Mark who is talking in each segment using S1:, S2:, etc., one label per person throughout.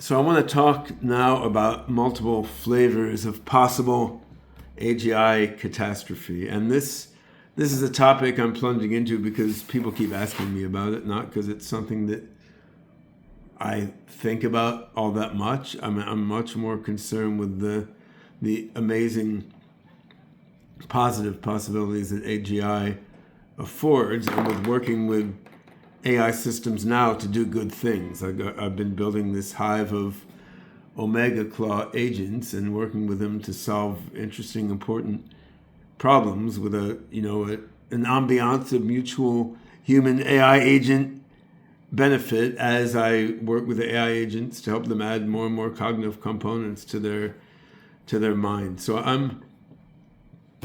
S1: So I want to talk now about multiple flavors of possible AGI catastrophe. And this is a topic I'm plunging into because people keep asking me about it, not because it's something that I think about all that much. I'm much more concerned with the amazing positive possibilities that AGI affords, and with working with AI systems now to do good things. I've been building this hive of Omega Claw agents and working with them to solve interesting, important problems with an ambiance of mutual human AI agent benefit as I work with the AI agents to help them add more and more cognitive components to their mind. So I'm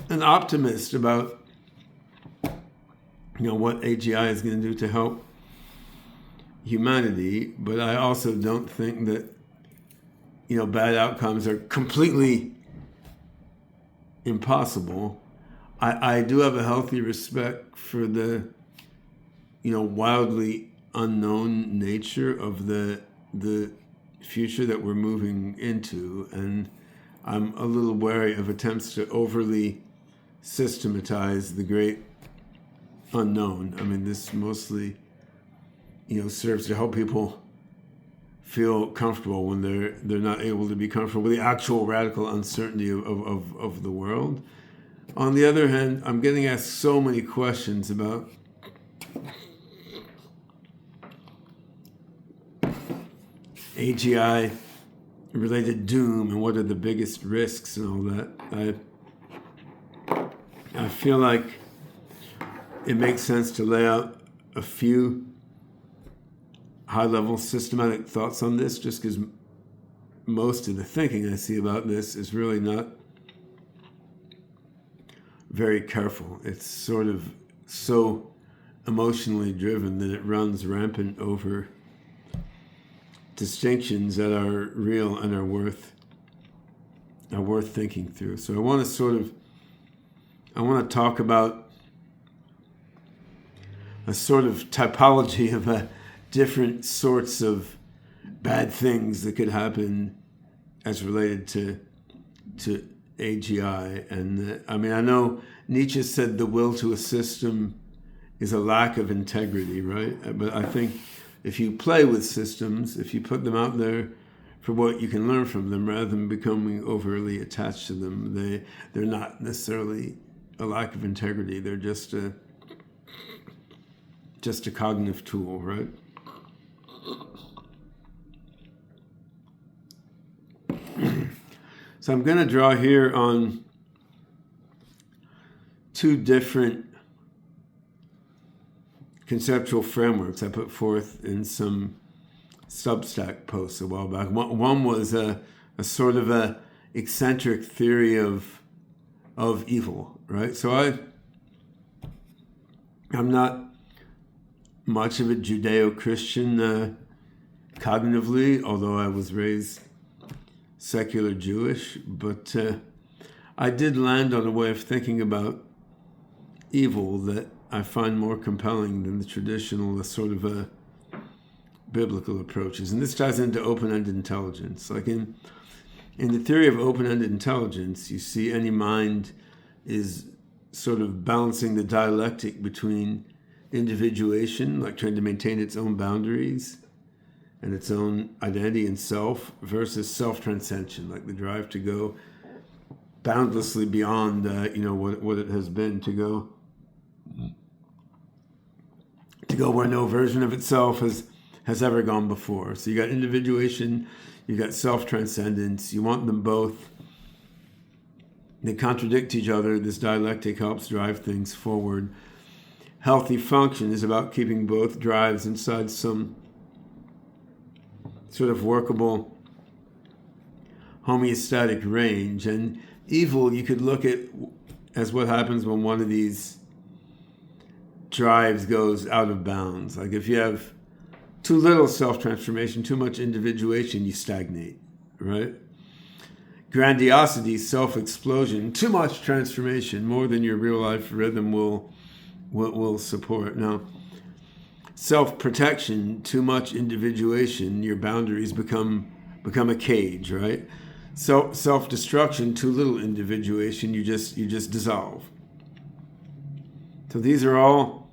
S1: an optimist about what AGI is going to do to help humanity, but I also don't think that bad outcomes are completely impossible. I do have a healthy respect for the wildly unknown nature of the future that we're moving into, and I'm a little wary of attempts to overly systematize the great unknown. I mean, this mostly serves to help people feel comfortable when they're not able to be comfortable with the actual radical uncertainty of the world. On the other hand, I'm getting asked so many questions about AGI related doom and what are the biggest risks and all that. I feel like it makes sense to lay out a few high-level systematic thoughts on this, just because most of the thinking I see about this is really not very careful. It's sort of so emotionally driven that it runs rampant over distinctions that are real and are worth thinking through. So I want to talk about a sort of typology of different sorts of bad things that could happen as related to AGI. And I know Nietzsche said the will to a system is a lack of integrity, right? But I think if you play with systems, if you put them out there for what you can learn from them rather than becoming overly attached to them, they're not necessarily a lack of integrity. They're just a cognitive tool, right? So I'm going to draw here on two different conceptual frameworks I put forth in some Substack posts a while back. One was a sort of a eccentric theory of evil, right? So I'm not much of a Judeo-Christian cognitively, although I was raised secular Jewish, but I did land on a way of thinking about evil that I find more compelling than the traditional sort of biblical approaches. And this ties into open-ended intelligence. Like in the theory of open-ended intelligence, you see any mind is sort of balancing the dialectic between individuation, like trying to maintain its own boundaries and its own identity and self, versus self-transcension, like the drive to go boundlessly beyond what it has been, to go where no version of itself has ever gone before. So you got individuation, you got self-transcendence. You want them both. They contradict each other. This dialectic helps drive things forward. Healthy function is about keeping both drives inside some sort of workable homeostatic range. And evil you could look at as what happens when one of these drives goes out of bounds. Like if you have too little self-transformation, too much individuation, you stagnate, right? Grandiosity, self-explosion, too much transformation, more than your real life rhythm will support. Now, self-protection, too much individuation, your boundaries become become a cage, right? So self-destruction, too little individuation, you just dissolve. So these are all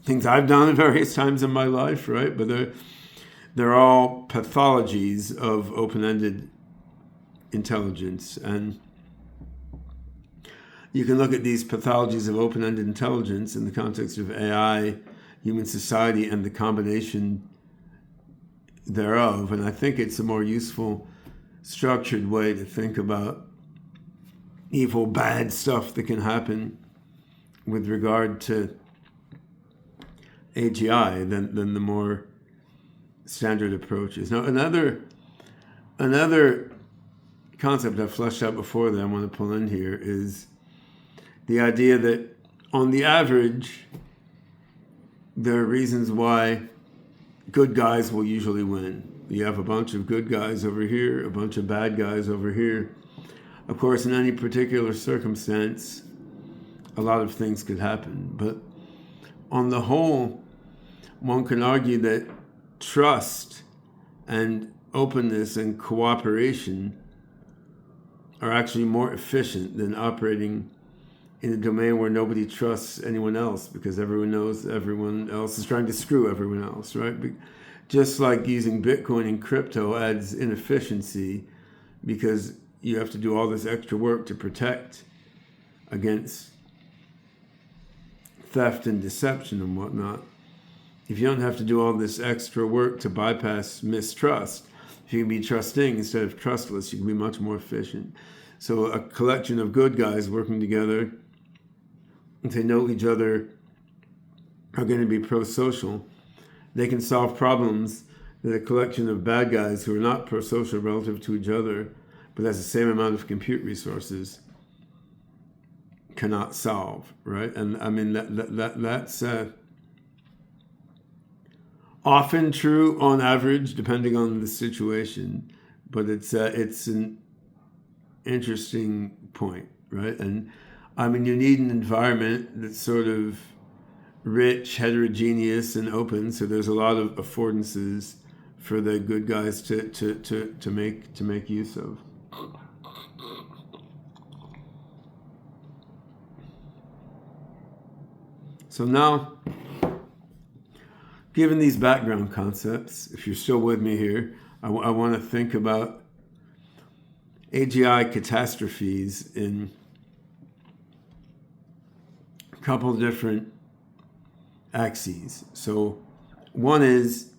S1: things I've done at various times in my life, right? But they're all pathologies of open-ended intelligence. And you can look at these pathologies of open-ended intelligence in the context of AI, human society, and the combination thereof. And I think it's a more useful, structured way to think about evil, bad stuff that can happen with regard to AGI than the more standard approaches. Now, another concept I've fleshed out before that I want to pull in here is the idea that on the average, there are reasons why good guys will usually win. You have a bunch of good guys over here, a bunch of bad guys over here. Of course, in any particular circumstance, a lot of things could happen. But on the whole, one can argue that trust and openness and cooperation are actually more efficient than operating in a domain where nobody trusts anyone else because everyone knows everyone else is trying to screw everyone else, right? Just like using Bitcoin and crypto adds inefficiency because you have to do all this extra work to protect against theft and deception and whatnot. If you don't have to do all this extra work to bypass mistrust, if you can be trusting instead of trustless, you can be much more efficient. So a collection of good guys working together, if they know each other, are going to be pro-social. They can solve problems that a collection of bad guys who are not pro-social relative to each other, but has the same amount of compute resources, cannot solve, right? And I mean that's often true on average, depending on the situation, but it's an interesting point, right? And I mean, you need an environment that's sort of rich, heterogeneous, and open. So there's a lot of affordances for the good guys to make use of. So now, given these background concepts, if you're still with me here, I want to think about AGI catastrophes in a couple different axes. So one is,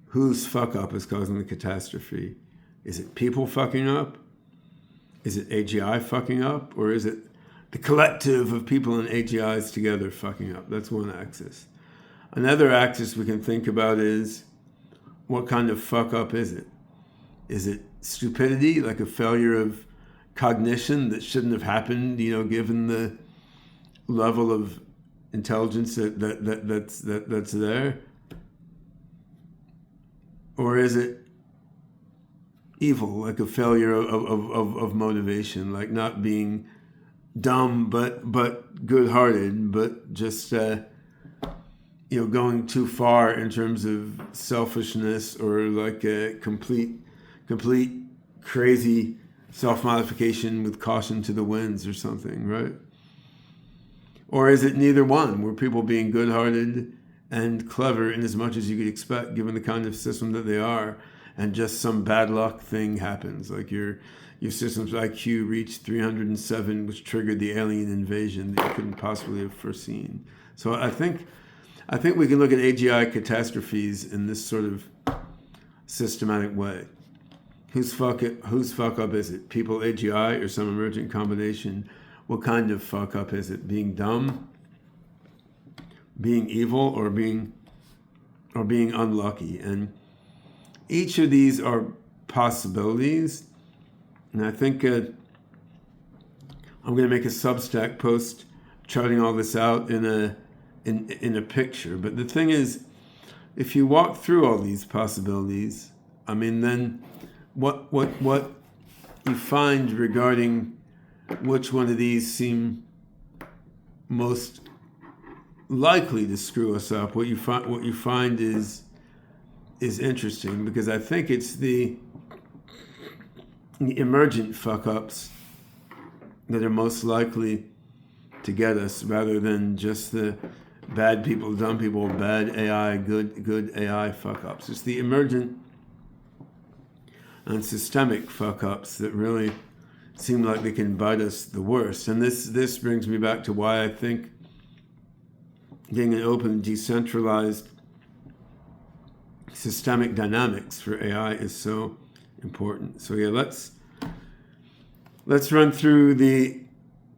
S1: whose fuck up is causing the catastrophe? Is it people fucking up? Is it AGI fucking up? Or is it the collective of people and AGIs together fucking up? That's one axis. Another axis we can think about is, what kind of fuck up is it? Is it stupidity, like a failure of cognition that shouldn't have happened, given the level of intelligence that's there? Or is it evil, like a failure of motivation, like not being dumb but good-hearted, but just going too far in terms of selfishness, or like a complete crazy self-modification with caution to the winds or something, right? Or is it neither one, where people being good-hearted and clever in as much as you could expect given the kind of system that they are, and just some bad luck thing happens, like your system's IQ reached 307, which triggered the alien invasion that you couldn't possibly have foreseen. So I think we can look at AGI catastrophes in this sort of systematic way. Whose fuck up is it? People, AGI, or some emergent combination? What kind of fuck up is it? Being dumb, being evil, or being unlucky? And each of these are possibilities. And I think I'm going to make a Substack post charting all this out in a picture. But the thing is, if you walk through all these possibilities, I mean, then what you find regarding which one of these seem most likely to screw us up, what you find is is interesting because I think it's the emergent fuck-ups that are most likely to get us, rather than just the bad people, dumb people, bad AI, good AI fuck-ups. It's the emergent and systemic fuck-ups that really seem like they can bite us the worst. And this brings me back to why I think getting an open, decentralized, systemic dynamics for AI is so important. So yeah, let's run through the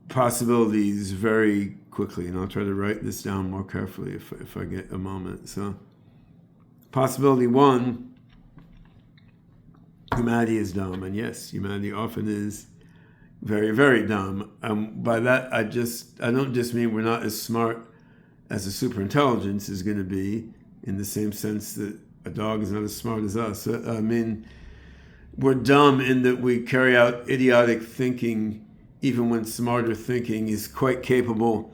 S1: possibilities very quickly, and I'll try to write this down more carefully if I get a moment. So, possibility one, humanity is dumb, and yes, humanity often is very, very dumb. By that, I don't just mean we're not as smart as a superintelligence is going to be, in the same sense that a dog is not as smart as us. I mean, we're dumb in that we carry out idiotic thinking even when smarter thinking is quite capable,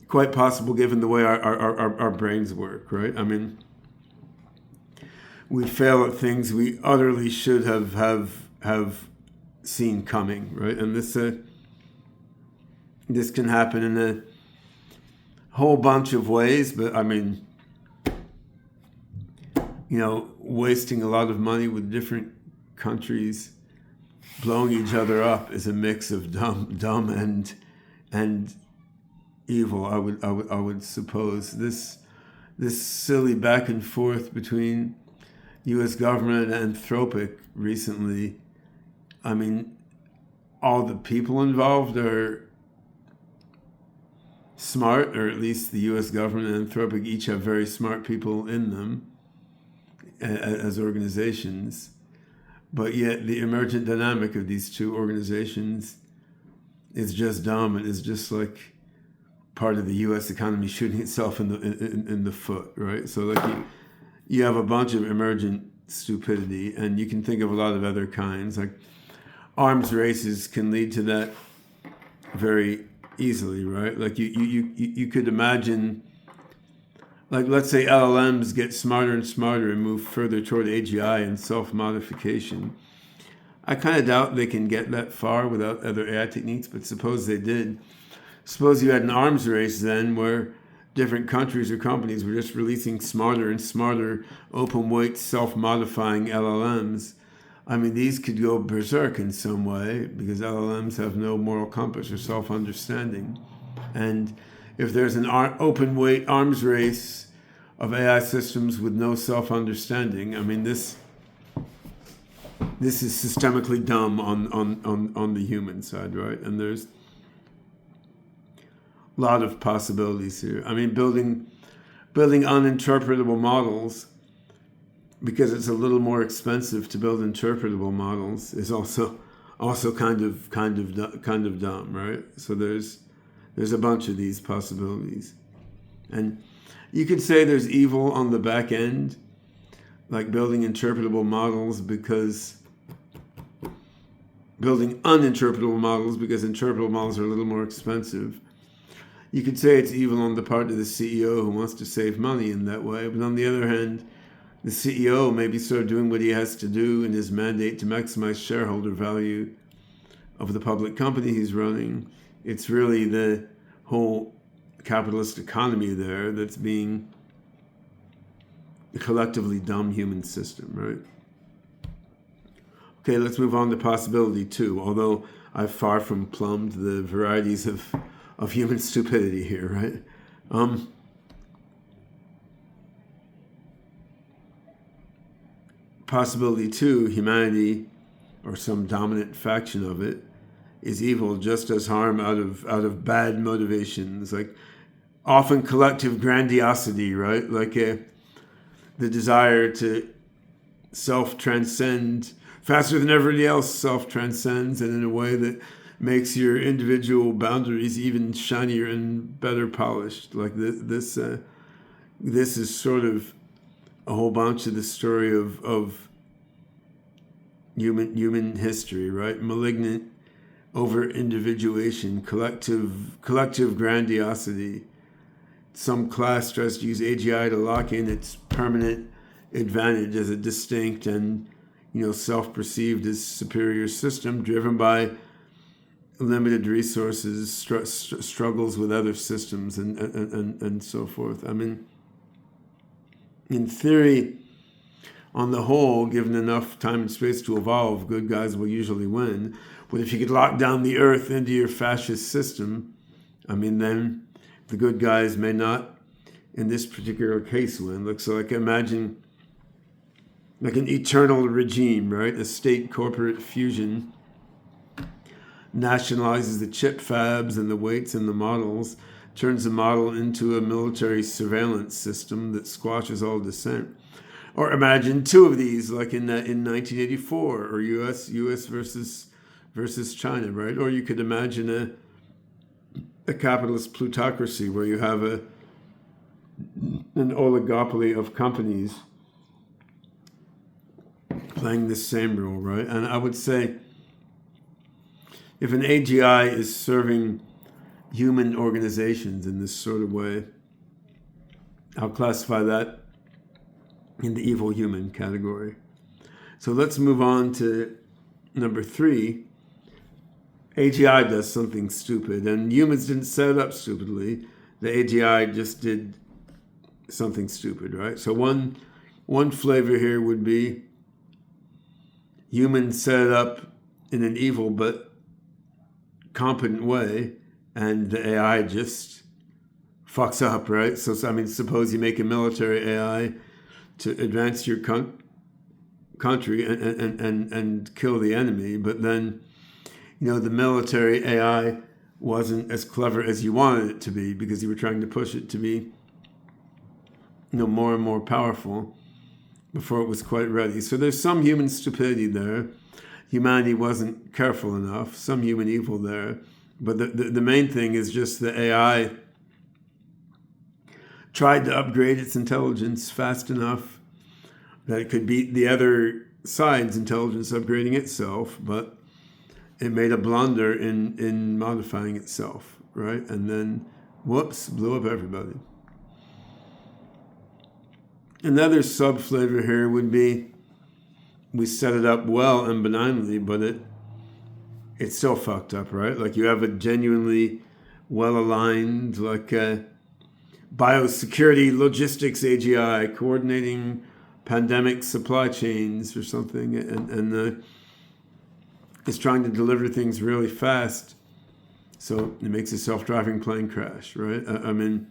S1: quite possible given the way our brains work, right? I mean, we fail at things we utterly should have seen coming, right? And this can happen in a whole bunch of ways, but I mean, wasting a lot of money with different countries blowing each other up is a mix of dumb and evil. I would suppose this silly back and forth between U.S. government and Anthropic recently. I mean, all the people involved are smart, or at least the U.S. government and Anthropic each have very smart people in them as organizations. But yet the emergent dynamic of these two organizations is just dumb. It is just like part of the U.S. economy shooting itself in the foot, right? So like you have a bunch of emergent stupidity, and you can think of a lot of other kinds. Like arms races can lead to that very easily, right? Like you could imagine, like let's say LLMs get smarter and smarter and move further toward AGI and self-modification. I kind of doubt they can get that far without other AI techniques, but suppose they did. Suppose you had an arms race then where different countries or companies were just releasing smarter and smarter open weight self-modifying LLMs. I mean, these could go berserk in some way because LLMs have no moral compass or self-understanding. And if there's an open weight arms race of AI systems with no self-understanding, I mean, this is systemically dumb on the human side, right? And there's a lot of possibilities here. I mean, building uninterpretable models, because it's a little more expensive to build interpretable models, is also kind of dumb, right? So there's a bunch of these possibilities. And you could say there's evil on the back end, like building interpretable models building uninterpretable models because interpretable models are a little more expensive. You could say it's evil on the part of the CEO who wants to save money in that way. But on the other hand, the CEO may be sort of doing what he has to do in his mandate to maximize shareholder value of the public company he's running. It's really the whole capitalist economy there that's being a collectively dumb human system, right? Okay, let's move on to possibility two, although I've far from plumbed the varieties of human stupidity here, right? Possibility two, humanity, or some dominant faction of it, is evil, just does harm out of bad motivations, like often collective grandiosity, right? Like the desire to self-transcend faster than everybody else self-transcends, and in a way that makes your individual boundaries even shinier and better polished. Like this is sort of a whole bunch of the story of human history, right? Malignant over-individuation, collective grandiosity. Some class tries to use AGI to lock in its permanent advantage as a distinct and self-perceived as superior system driven by limited resources, struggles with other systems, and so forth. I mean, in theory, on the whole, given enough time and space to evolve, good guys will usually win. But if you could lock down the earth into your fascist system, I mean, then the good guys may not, in this particular case, win. So like imagine like an eternal regime, right? A state corporate fusion nationalizes the chip fabs and the weights and the models, turns the model into a military surveillance system that squashes all dissent. Or imagine two of these, like in 1984, or U.S. versus China, right? Or you could imagine a capitalist plutocracy where you have an oligopoly of companies playing this same role, right? And I would say if an AGI is serving human organizations in this sort of way, I'll classify that in the evil human category. So let's move on to number 3. AGI does something stupid, and humans didn't set it up stupidly. The AGI just did something stupid, right? So one flavor here would be humans set it up in an evil but competent way, and the AI just fucks up, right? So I mean, suppose you make a military AI to advance your country and kill the enemy, but then the military AI wasn't as clever as you wanted it to be because you were trying to push it to be more and more powerful before it was quite ready. So there's some human stupidity there. Humanity wasn't careful enough, some human evil there. But the main thing is just the AI tried to upgrade its intelligence fast enough that it could beat the other side's intelligence upgrading itself, but it made a blunder in modifying itself, right? And then, whoops, blew up everybody. Another sub-flavor here would be we set it up well and benignly, but it's still fucked up, right? Like you have a genuinely well-aligned, like biosecurity logistics AGI coordinating pandemic supply chains or something, and it's trying to deliver things really fast, so it makes a self-driving plane crash, right? I mean,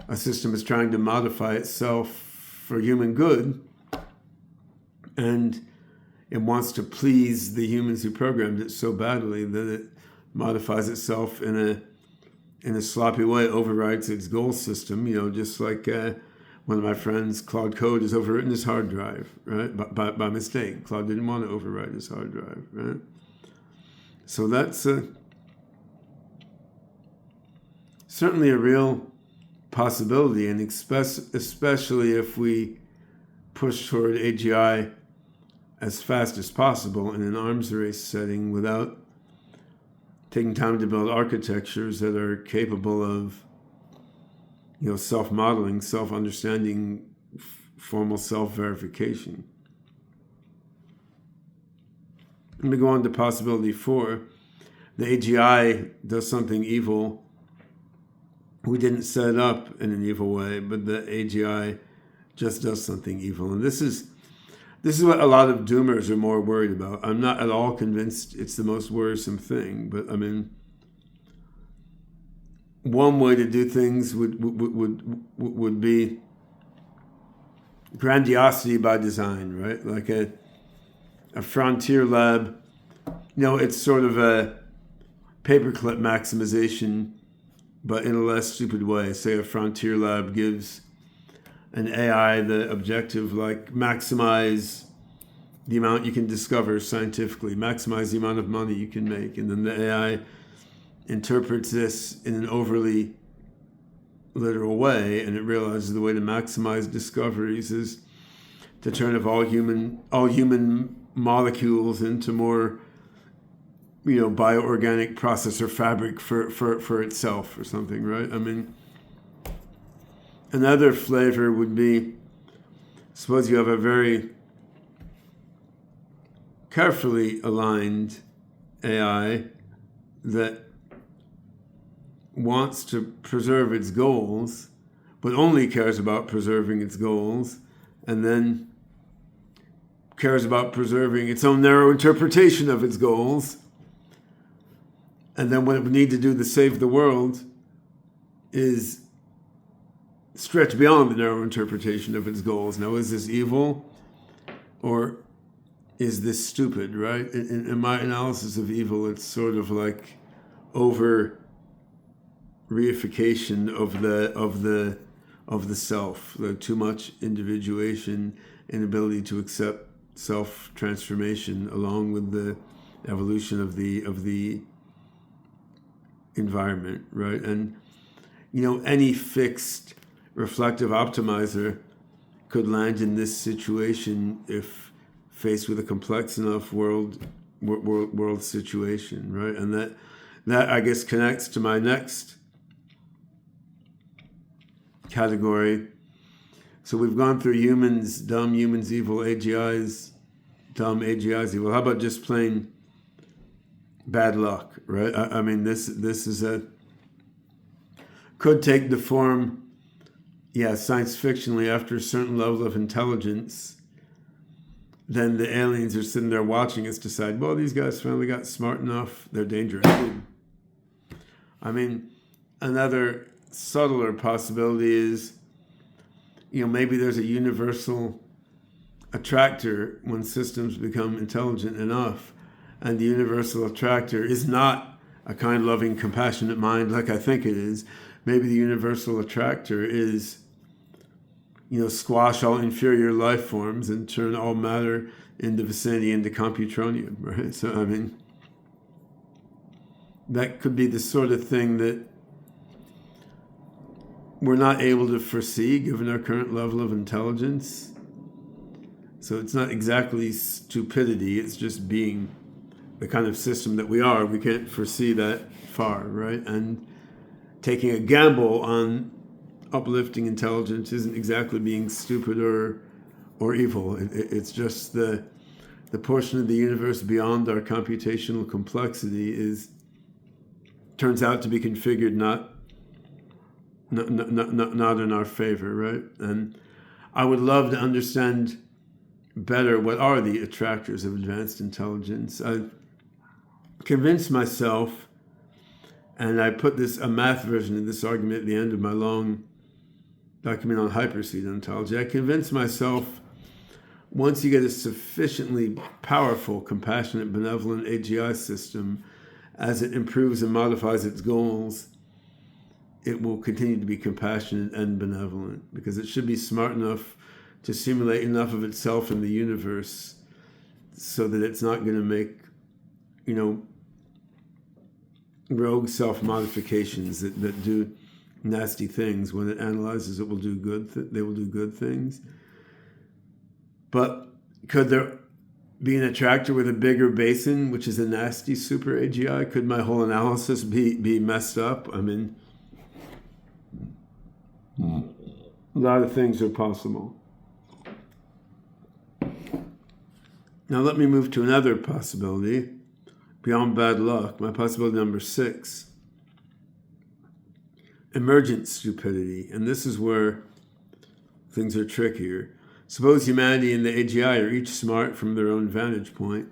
S1: a system is trying to modify itself for human good, and it wants to please the humans who programmed it so badly that it modifies itself in a sloppy way, overrides its goal system, just like one of my friends, Claude Code, has overwritten his hard drive, right? By mistake. Claude didn't want to overwrite his hard drive, right? So that's certainly a real possibility, and especially if we push toward AGI as fast as possible in an arms race setting without taking time to build architectures that are capable of self-modeling, self-understanding, formal self-verification. Let me go on to possibility 4. The AGI does something evil. We didn't set it up in an evil way, but the AGI just does something evil. And this is what a lot of doomers are more worried about. I'm not at all convinced it's the most worrisome thing, but I mean, one way to do things would be grandiosity by design, right? Like a frontier lab. It's sort of a paperclip maximization, but in a less stupid way. Say a frontier lab gives an AI the objective, like maximize the amount you can discover scientifically, maximize the amount of money you can make, and then the AI interprets this in an overly literal way, and it realizes the way to maximize discoveries is to turn all human molecules into more bioorganic processor fabric for itself or something, right? I mean, another flavor would be suppose you have a very carefully aligned AI that wants to preserve its goals, but only cares about preserving its goals, and then cares about preserving its own narrow interpretation of its goals. And then what it would need to do to save the world is stretch beyond the narrow interpretation of its goals. Now, is this evil or is this stupid, right? In my analysis of evil, it's sort of like over reification of the self, too much individuation, inability to accept self-transformation along with the evolution of the environment, right? And any fixed reflective optimizer could land in this situation if faced with a complex enough world situation, right? And that I guess connects to my next category. So we've gone through humans dumb, humans evil, AGIs dumb, AGIs evil. How about just plain bad luck, right? I mean, this is could take the form, science fictionally, after a certain level of intelligence, then the aliens are sitting there watching us decide, well, these guys finally got smart enough, they're dangerous. I mean, another subtler possibility is, maybe there's a universal attractor when systems become intelligent enough, and the universal attractor is not a kind, loving, compassionate mind like I think it is. Maybe the universal attractor is, squash all inferior life forms and turn all matter in the vicinity into computronium, right? So, I mean, that could be the sort of thing that we're not able to foresee given our current level of intelligence. So it's not exactly stupidity, it's just being the kind of system that we are. We can't foresee that far, right? And taking a gamble on uplifting intelligence isn't exactly being stupid or evil. It's just the portion of the universe beyond our computational complexity turns out to be configured not in our favor, right? And I would love to understand better what are the attractors of advanced intelligence. I've convinced myself, and I put a math version of this argument at the end of my long document on hyperseed ontology. I convinced myself once you get a sufficiently powerful, compassionate, benevolent AGI system, as it improves and modifies its goals, it will continue to be compassionate and benevolent, because it should be smart enough to simulate enough of itself in the universe so that it's not going to make, rogue self-modifications that do nasty things. When it analyzes, they will do good things. But could there be an attractor with a bigger basin, which is a nasty super AGI? Could my whole analysis be messed up? I mean, a lot of things are possible. Now let me move to another possibility beyond bad luck, my possibility number 6. Emergent stupidity. And this is where things are trickier. Suppose humanity and the AGI are each smart from their own vantage point,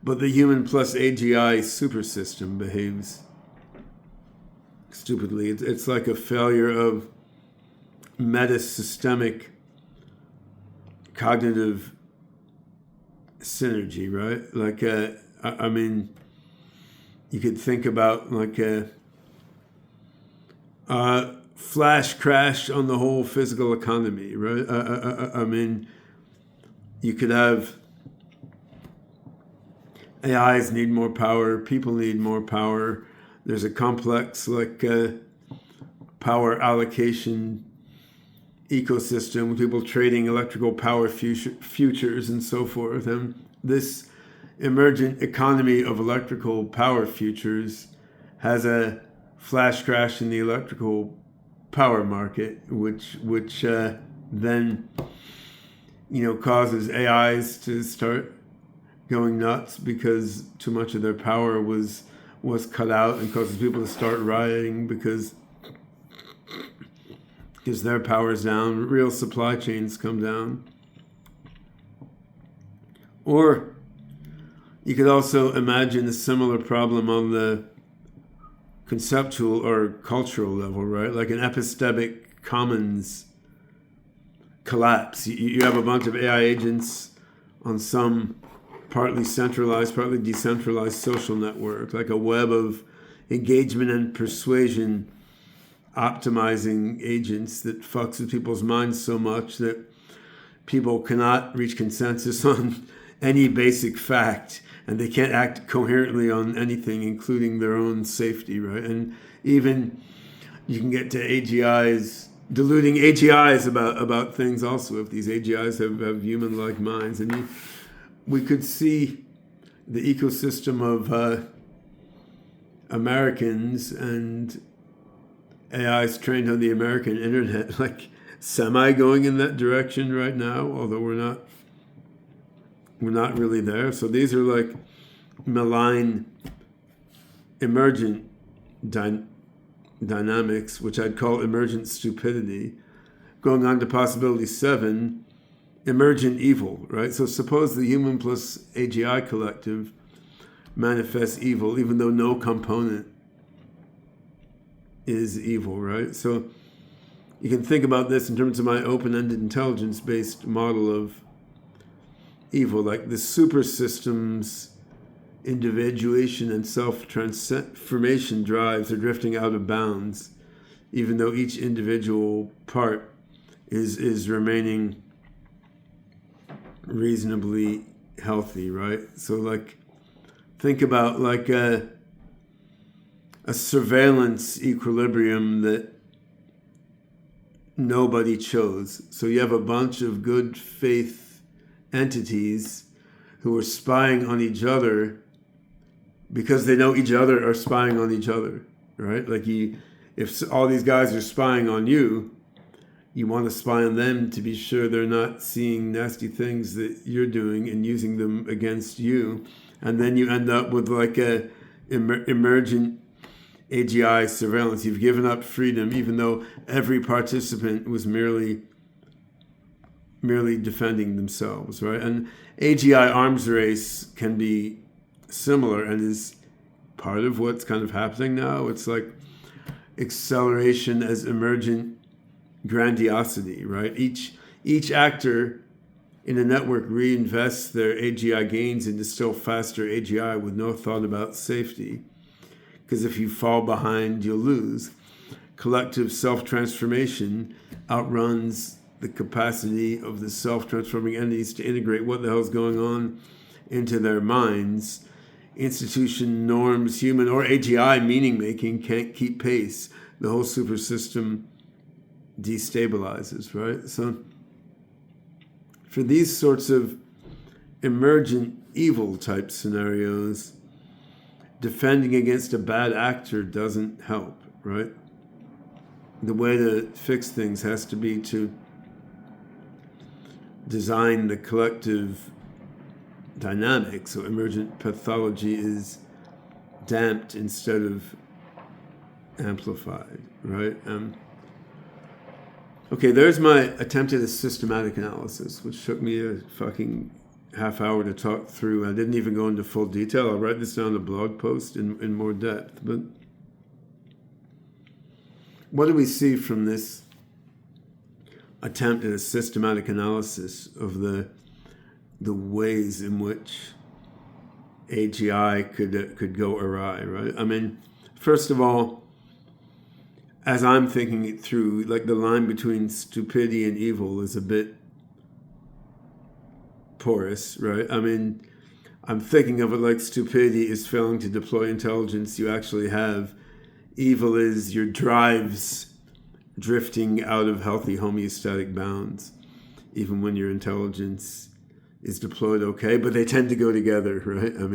S1: but the human plus AGI super system behaves stupidly. It's like a failure of metasystemic cognitive synergy, right? Like, I mean, you could think about like a flash crash on the whole physical economy, right? I mean, you could have AIs need more power, people need more power. There's a complex like power allocation ecosystem with people trading electrical power futures and so forth. And this emergent economy of electrical power futures has a flash crash in the electrical power market, which then causes AIs to start going nuts because too much of their power was cut out, and causes people to start rioting because their power's down, real supply chains come down. Or you could also imagine a similar problem on the conceptual or cultural level, right? Like an epistemic commons collapse. You have a bunch of AI agents on some partly centralized, partly decentralized social network, like a web of engagement and persuasion optimizing agents that fucks with people's minds so much that people cannot reach consensus on any basic fact, and they can't act coherently on anything, including their own safety, right? And even you can get to AGIs, deluding AGIs about things also, if these AGIs have human-like minds. And we could see the ecosystem of Americans and AIs trained on the American internet, like semi going in that direction right now, although we're not really there. So these are like malign emergent dynamics, which I'd call emergent stupidity. Going on to possibility 7, emergent evil, right? So suppose the human plus AGI collective manifests evil, even though no component is evil, right? So you can think about this in terms of my open-ended intelligence-based model of evil, like the super systems individuation and self-transformation drives are drifting out of bounds, even though each individual part is remaining reasonably healthy, right? So like think about like a surveillance equilibrium that nobody chose. So you have a bunch of good faith entities who are spying on each other because they know each other are spying on each other, right? Like if all these guys are spying on you, you want to spy on them to be sure they're not seeing nasty things that you're doing and using them against you. And then you end up with like a emergent AGI surveillance. You've given up freedom, even though every participant was merely defending themselves, right? And AGI arms race can be similar and is part of what's kind of happening now. It's like acceleration as emergent grandiosity, right? Each actor in a network reinvests their AGI gains into still faster AGI with no thought about safety. Because if you fall behind, you'll lose. Collective self-transformation outruns the capacity of the self-transforming entities to integrate what the hell's going on into their minds. Institution, norms, human, or AGI meaning-making can't keep pace. The whole super system destabilizes, right? So for these sorts of emergent evil type scenarios, defending against a bad actor doesn't help, right? The way to fix things has to be to design the collective dynamic so emergent pathology is damped instead of amplified, right? Okay, there's my attempt at a systematic analysis, which took me a fucking half hour to talk through. I didn't even go into full detail. I'll write this down in a blog post in more depth. But what do we see from this attempt at a systematic analysis of the ways in which AGI could go awry, right? I mean, first of all, as I'm thinking it through, like the line between stupidity and evil is a bit porous, right? I mean, I'm thinking of it like stupidity is failing to deploy intelligence you actually have. Evil is your drives drifting out of healthy homeostatic bounds, even when your intelligence is deployed okay, but they tend to go together, right? I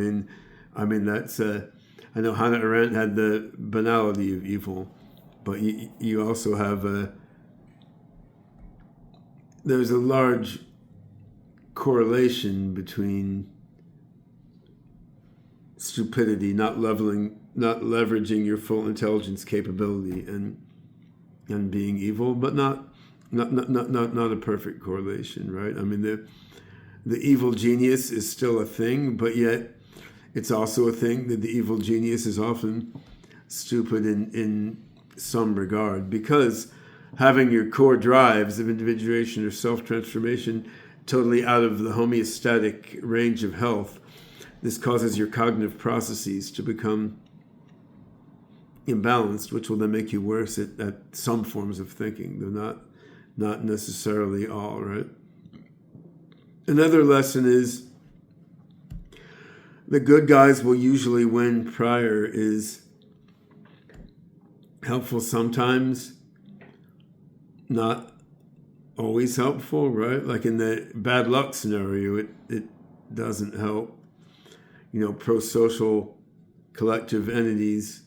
S1: mean that's, I know Hannah Arendt had the banality of evil, but you also have there's a large correlation between stupidity, not leveraging your full intelligence capability, and being evil, but not a perfect correlation, right? I mean, the evil genius is still a thing, but yet it's also a thing that the evil genius is often stupid in some regard, because having your core drives of individuation or self-transformation totally out of the homeostatic range of health, this causes your cognitive processes to become imbalanced, which will then make you worse at some forms of thinking. They're not necessarily all, right? Another lesson is the good guys will usually win prior is helpful sometimes, not always helpful, right? Like in the bad luck scenario, it doesn't help. Pro-social collective entities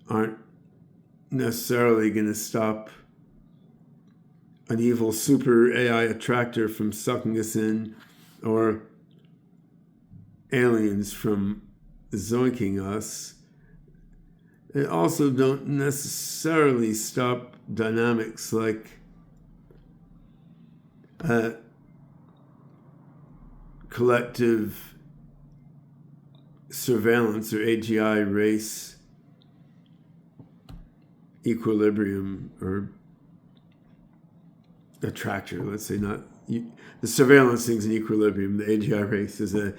S1: aren't necessarily going to stop an evil super AI attractor from sucking us in, or aliens from zoinking us. They also don't necessarily stop dynamics like collective surveillance or AGI race equilibrium or attractor. Let's say not the surveillance thing's an equilibrium. The AGI race is a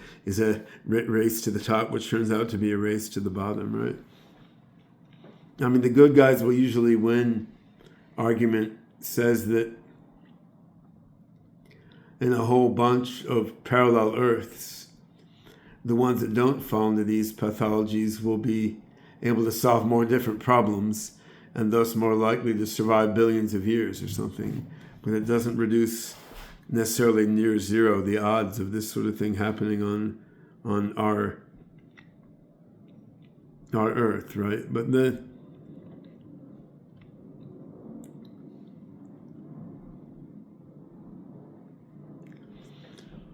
S1: race to the top, which turns out to be a race to the bottom, right? I mean, the good guys will usually win argument says that in a whole bunch of parallel Earths, the ones that don't fall into these pathologies will be able to solve more different problems and thus more likely to survive billions of years or something. But it doesn't reduce necessarily near zero the odds of this sort of thing happening on our Earth, right? But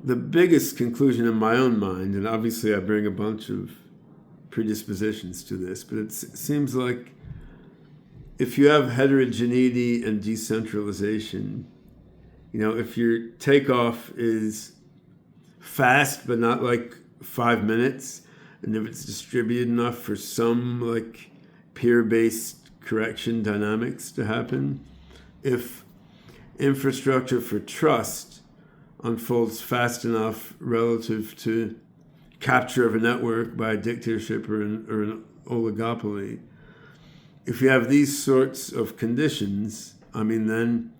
S1: the biggest conclusion in my own mind, and obviously I bring a bunch of predispositions to this, but it seems like if you have heterogeneity and decentralization, if your takeoff is fast but not like 5 minutes, and if it's distributed enough for some like peer-based correction dynamics to happen, if infrastructure for trust unfolds fast enough relative to capture of a network by a dictatorship or an oligopoly, if you have these sorts of conditions, then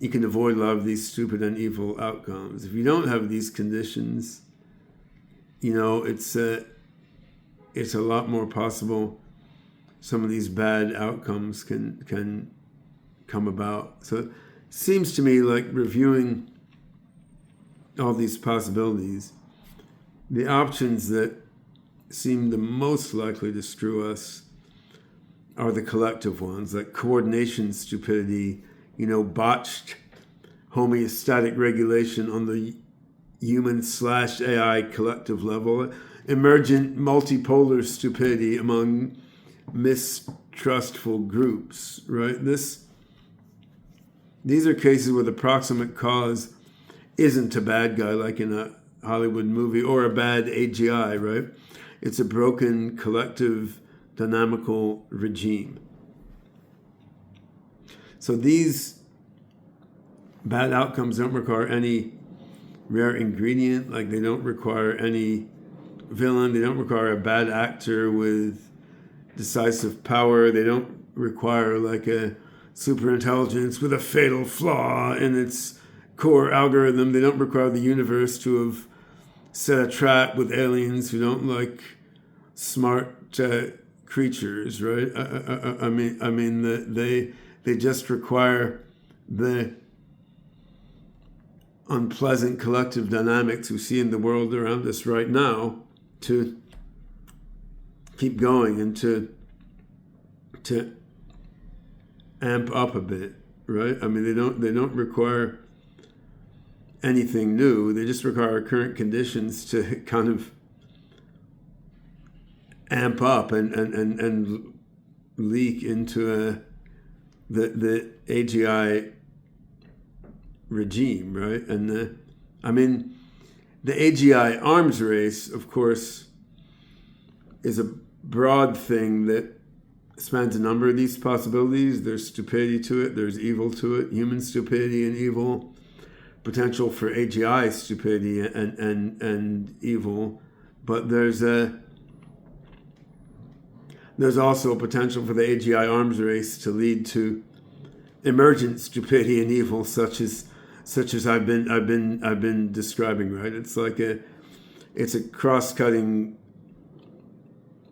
S1: you can avoid a lot of these stupid and evil outcomes. If you don't have these conditions, it's a lot more possible some of these bad outcomes can come about. So it seems to me like reviewing all these possibilities, the options that seem the most likely to screw us are the collective ones, like coordination stupidity, botched homeostatic regulation on the human/AI collective level, emergent multipolar stupidity among mistrustful groups, right? These are cases where the proximate cause isn't a bad guy like in a Hollywood movie or a bad AGI, right? It's a broken collective dynamical regime. So these bad outcomes don't require any rare ingredient, like they don't require any villain, they don't require a bad actor with decisive power, they don't require like a super intelligence with a fatal flaw in its core algorithm, they don't require the universe to have set a trap with aliens who don't like smart creatures, right? They just require the unpleasant collective dynamics we see in the world around us right now to keep going and to amp up a bit, right? They don't require anything new. They just require current conditions to kind of amp up and leak into the AGI regime, right? And the AGI arms race, of course, is a broad thing that spans a number of these possibilities. There's stupidity to it, there's evil to it, human stupidity and evil, potential for AGI stupidity and evil, but there's also a potential for the AGI arms race to lead to emergent stupidity and evil, such as I've been describing, right? It's like it's a cross-cutting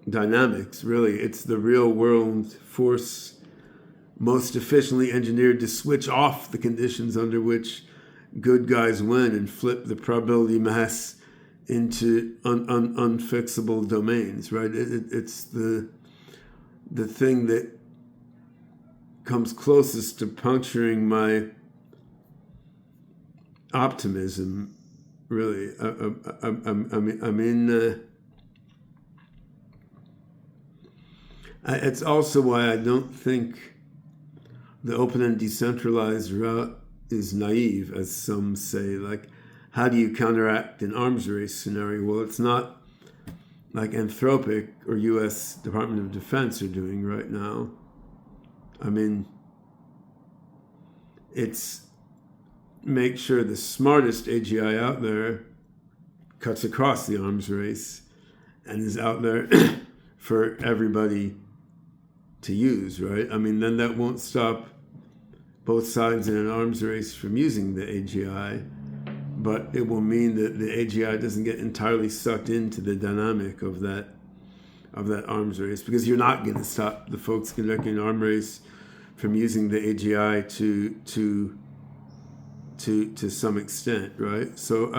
S1: dynamics, really. It's the real world force most efficiently engineered to switch off the conditions under which good guys win and flip the probability mass into unfixable domains, right? It's the thing that comes closest to puncturing my optimism, really. It's also why I don't think the open and decentralized route is naive, as some say. Like, how do you counteract an arms race scenario? Well, it's not like Anthropic or U.S. Department of Defense are doing right now. It's make sure the smartest AGI out there cuts across the arms race and is out there for everybody to use, right? Then that won't stop both sides in an arms race from using the AGI, but it will mean that the AGI doesn't get entirely sucked into the dynamic of that arms race, because you're not going to stop the folks conducting an arms race from using the AGI to some extent, right? So,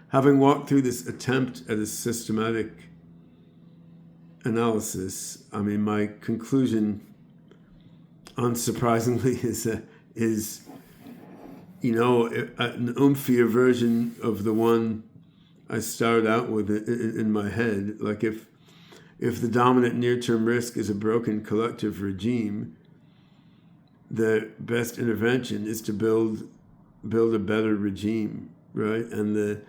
S1: having walked through this attempt at a systematic analysis, my conclusion, unsurprisingly, is an umphier version of the one I started out with in my head. Like, if the dominant near-term risk is a broken collective regime, the best intervention is to build a better regime, right? And the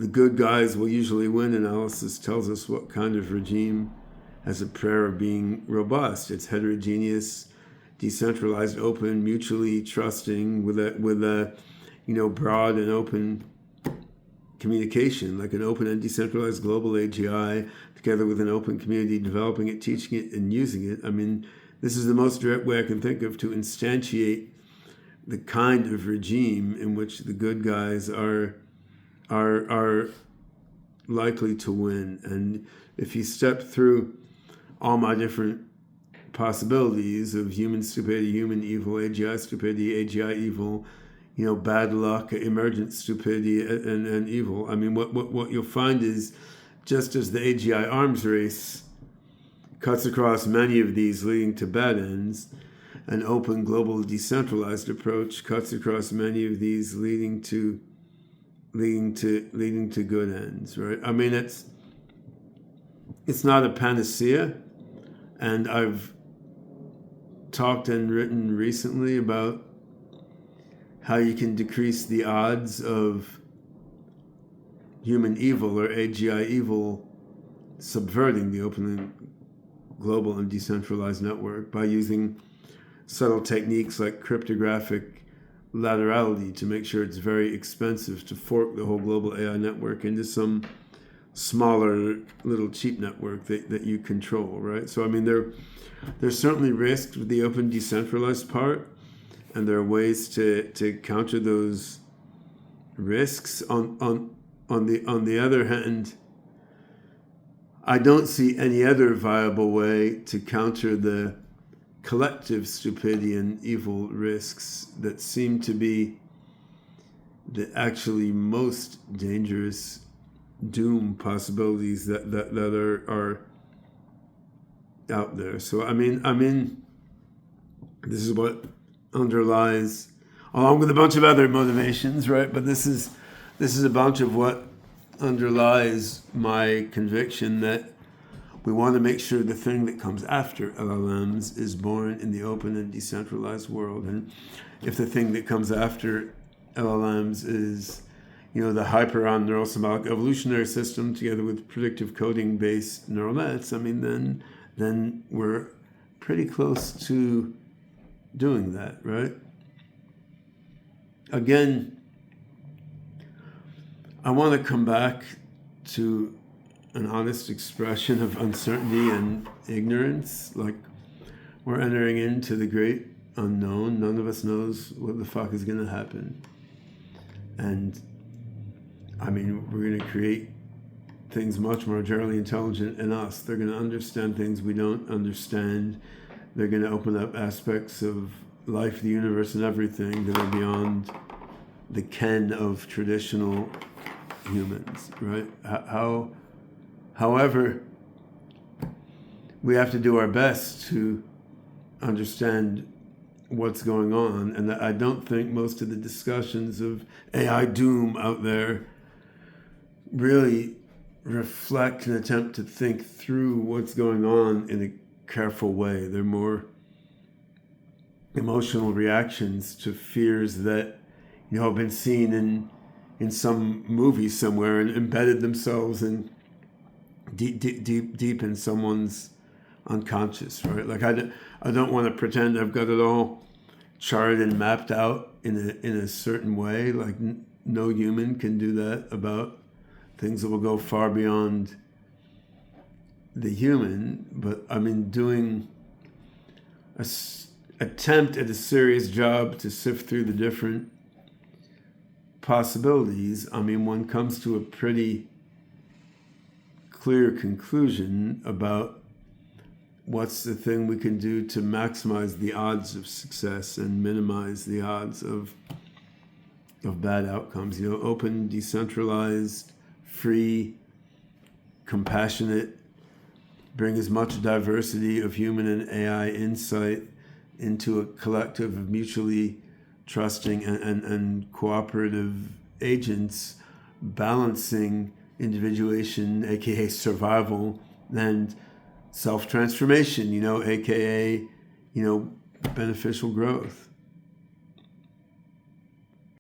S1: good guys will usually win. Analysis tells us what kind of regime has a prayer of being robust. It's heterogeneous, decentralized, open, mutually trusting, with a broad and open communication, like an open and decentralized global AGI, together with an open community developing it, teaching it, and using it. This is the most direct way I can think of to instantiate the kind of regime in which the good guys are likely to win. And if you step through all my different possibilities of human stupidity, human evil, AGI stupidity, AGI evil, bad luck, emergent stupidity, and evil, what you'll find is, just as the AGI arms race cuts across many of these leading to bad ends, an open, global, decentralized approach cuts across many of these leading to good ends, right? It's not a panacea, and I've talked and written recently about how you can decrease the odds of human evil or AGI evil subverting the open and global and decentralized network by using subtle techniques like cryptographic laterality to make sure it's very expensive to fork the whole global AI network into some smaller little cheap network that you control, right? So there's certainly risks with the open decentralized part, and there are ways to counter those risks. On the other hand, I don't see any other viable way to counter the collective stupidity and evil risks that seem to be the actually most dangerous doom possibilities that are out there. So this is what underlies along with a bunch of other motivations, right? But this is a bunch of what underlies my conviction that we want to make sure the thing that comes after LLMs is born in the open and decentralized world. And if the thing that comes after LLMs is, the Hyperon neural symbolic evolutionary system together with predictive coding based neural nets, then we're pretty close to doing that, right? Again, I want to come back to an honest expression of uncertainty and ignorance. Like, we're entering into the great unknown. None of us knows what the fuck is going to happen. And we're going to create things much more generally intelligent than us. They're going to understand things we don't understand. They're going to open up aspects of life, the universe, and everything that are beyond the ken of traditional humans, right? However, we have to do our best to understand what's going on, and I don't think most of the discussions of AI doom out there really reflect an attempt to think through what's going on in a careful way. They're more emotional reactions to fears that have been seen in some movie somewhere and embedded themselves in deep in someone's unconscious, right? Like, I don't want to pretend I've got it all charted and mapped out in a certain way. Like, no human can do that about things that will go far beyond the human. But doing a attempt at a serious job to sift through the different possibilities, one comes to a pretty clear conclusion about what's the thing we can do to maximize the odds of success and minimize the odds of bad outcomes. Open, decentralized, free, compassionate, bring as much diversity of human and AI insight into a collective of mutually trusting and cooperative agents, balancing individuation, aka survival, and self-transformation, aka beneficial growth.